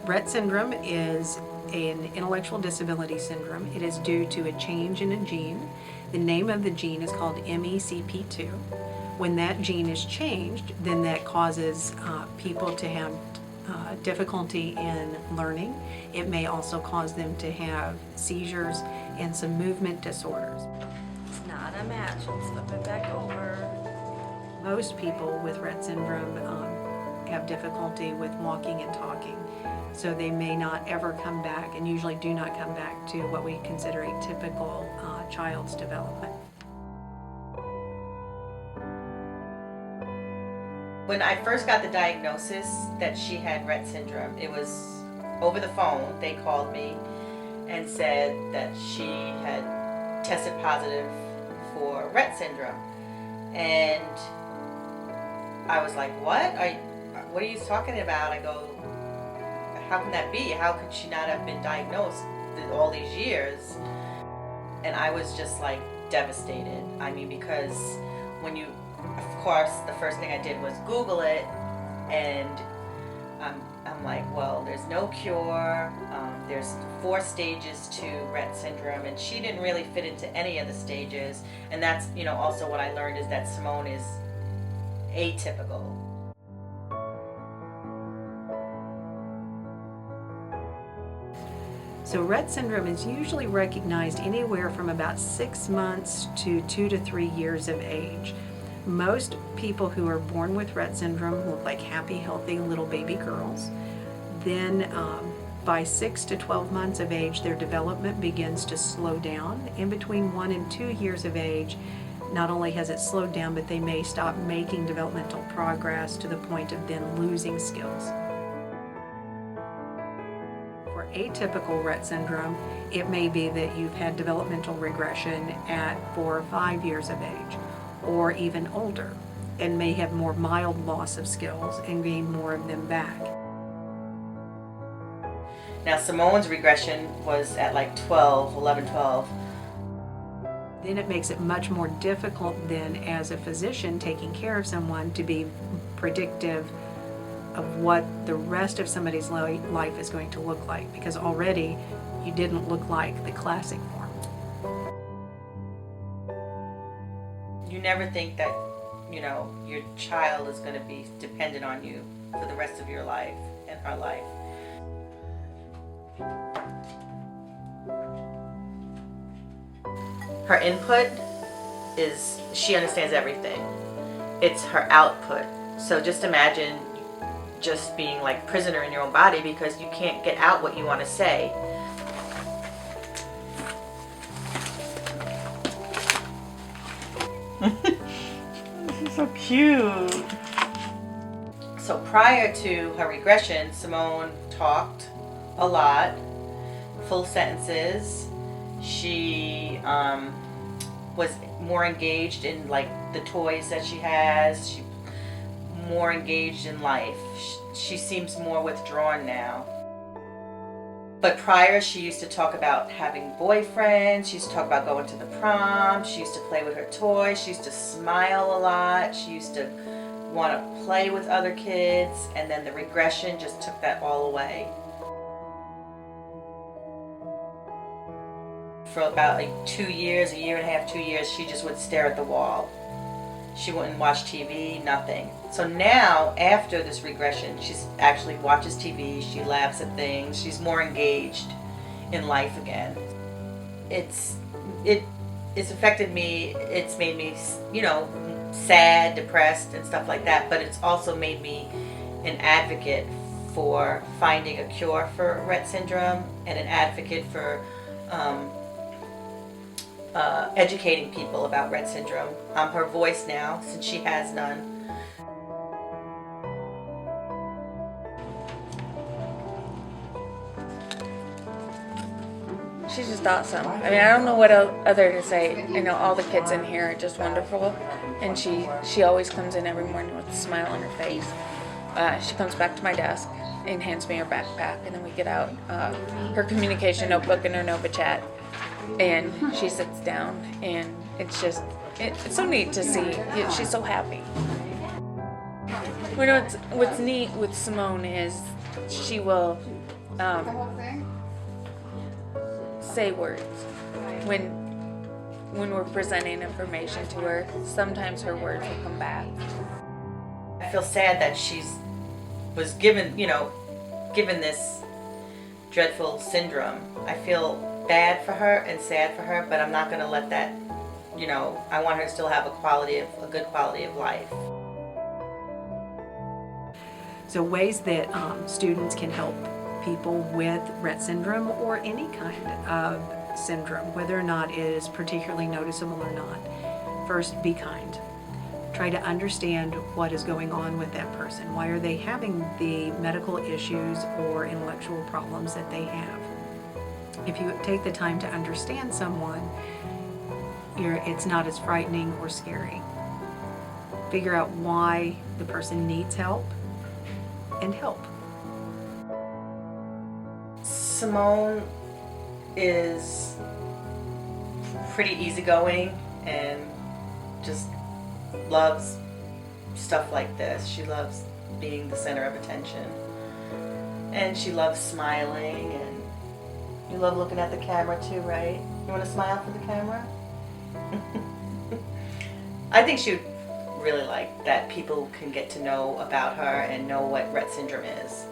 Rett syndrome is an intellectual disability syndrome. It is due to a change in a gene. The name of the gene is called MECP2. When that gene is changed, then that causes people to have difficulty in learning. It may also cause them to have seizures and some movement disorders. It's not a match. I'll flip it back over. Most people with Rett syndrome have difficulty with walking and talking, so they may not ever come back, and usually do not come back to what we consider a typical child's development. When I first got the diagnosis that she had Rett syndrome, it was over the phone. They called me and said that she had tested positive for Rett syndrome. And I was like, what are you talking about? I go, how can that be? How could she not have been diagnosed all these years? And I was just like devastated. I mean, because when you, of course, the first thing I did was Google it, and I'm like, well, there's no cure. There's 4 stages to Rett syndrome, and she didn't really fit into any of the stages. And that's, also what I learned is that Simone is atypical. So Rett syndrome is usually recognized anywhere from about 6 months to 2 to 3 years of age. Most people who are born with Rett syndrome look like happy, healthy little baby girls. Then by 6 to 12 months of age, their development begins to slow down. In between 1 and 2 years of age, not only has it slowed down, but they may stop making developmental progress to the point of then losing skills. For atypical Rett syndrome, it may be that you've had developmental regression at 4 or 5 years of age, or even older, and may have more mild loss of skills and gain more of them back. Now Simone's regression was at like 11, 12. Then it makes it much more difficult then as a physician taking care of someone to be predictive of what the rest of somebody's life is going to look like, because already you didn't look like the classic form. You never think that, your child is going to be dependent on you for the rest of your life and her life. Her input is, she understands everything. It's her output. So just imagine just being like prisoner in your own body because you can't get out what you want to say. This is so cute. So prior to her regression, Simone talked a lot, full sentences. She was more engaged in like the toys that she has. She more engaged in life. She seems more withdrawn now. But prior, she used to talk about having boyfriends. She used to talk about going to the prom. She used to play with her toys. She used to smile a lot. She used to want to play with other kids. And then the regression just took that all away. For about like 2 years, a year and a half, 2 years, she just would stare at the wall. She wouldn't watch TV, nothing. So now, after this regression, she actually watches TV, she laughs at things, she's more engaged in life again. It's affected me, it's made me, sad, depressed, and stuff like that, but it's also made me an advocate for finding a cure for Rett syndrome and an advocate for educating people about Rett syndrome. I'm her voice now, since she has none. She's just awesome. I mean, I don't know what other to say. I know all the kids in here are just wonderful, and she always comes in every morning with a smile on her face. She comes back to my desk and hands me her backpack, and then we get out her communication notebook and her Nova chat, and she sits down, and it's so neat to see. She's so happy. You know, what's neat with Simone is she will say words. When we're presenting information to her, sometimes her words will come back. I feel sad that was given this dreadful syndrome. I feel bad for her and sad for her, but I'm not going to let that, I want her to still have a good quality of life. So ways that students can help people with Rett syndrome or any kind of syndrome, whether or not it is particularly noticeable or not. First, be kind. Try to understand what is going on with that person. Why are they having the medical issues or intellectual problems that they have? If you take the time to understand someone, it's not as frightening or scary. Figure out why the person needs help and help. Simone is pretty easygoing and just loves stuff like this. She loves being the center of attention. And she loves smiling, and you love looking at the camera too, right? You want to smile for the camera? I think she would really like that people can get to know about her and know what Rett syndrome is.